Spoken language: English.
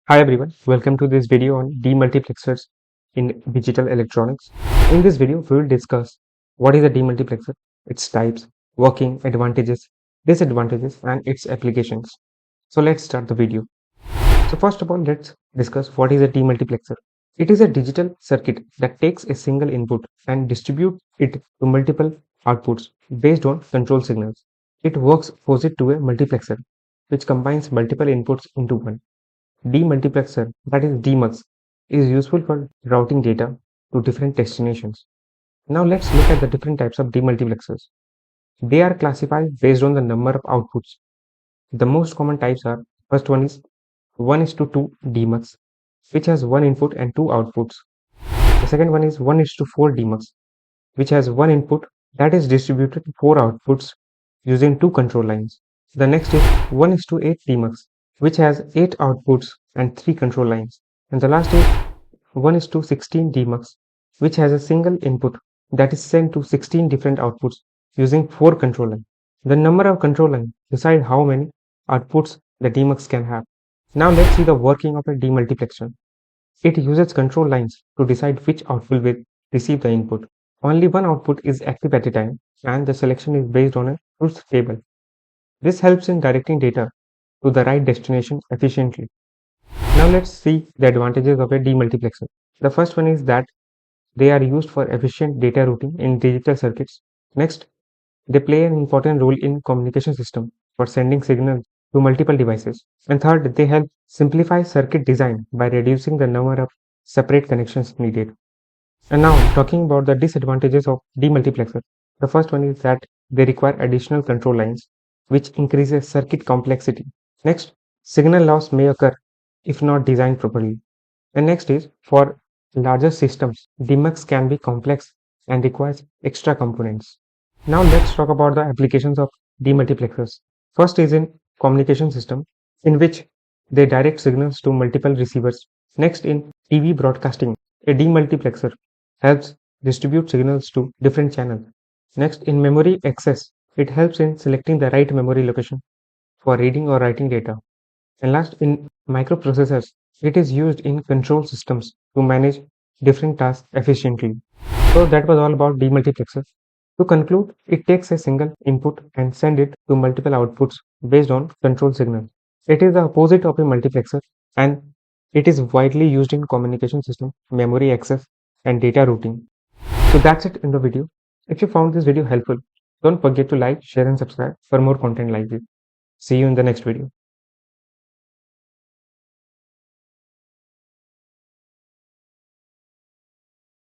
Hi everyone, welcome to this video on demultiplexers in digital electronics. In this video, we will discuss what is a demultiplexer, its types, working advantages, disadvantages, and its applications. So let's start the video. So first of all, let's discuss what is a demultiplexer. It is a digital circuit that takes a single input and distributes it to multiple outputs based on control signals. It works opposite to a multiplexer, which combines multiple inputs into one. Demultiplexer, that is DEMUX, is useful for routing data to different destinations. Now let's look at the different types of demultiplexers. They are classified based on the number of outputs. The most common types are, first one is 1:2 DEMUX, which has one input and two outputs. The second one is 1:4 DEMUX, which has one input that is distributed to four outputs using two control lines. The next is 1:8 DEMUX, which has 8 outputs and 3 control lines. And the last is 1:16 DEMUX, which has a single input that is sent to 16 different outputs using 4 control lines. The number of control lines decide how many outputs the DEMUX can have. Now let's see the working of a demultiplexer. It uses control lines to decide which output will receive the input. Only one output is active at a time, and the selection is based on a truth table. This helps in directing data to the right destination efficiently. Now let's see the advantages of a demultiplexer. The first one is that they are used for efficient data routing in digital circuits. Next, they play an important role in communication system for sending signals to multiple devices. And third, they help simplify circuit design by reducing the number of separate connections needed. And now talking about the disadvantages of demultiplexer. The first one is that they require additional control lines, which increases circuit complexity. Next, signal loss may occur if not designed properly. And next is for larger systems, DEMUX can be complex and requires extra components. Now let's talk about the applications of demultiplexers. First is in communication system, in which they direct signals to multiple receivers. Next, in TV broadcasting, a demultiplexer helps distribute signals to different channels. Next, in memory access, it helps in selecting the right memory location for reading or writing data. And last, in microprocessors, it is used in control systems to manage different tasks efficiently. So that was all about demultiplexers. To conclude, it takes a single input and send it to multiple outputs based on control signals. It is the opposite of a multiplexer, and it is widely used in communication system, memory access, and data routing. So that's it in the video. If you found this video helpful, don't forget to like, share, and subscribe for more content like this. See you in the next video.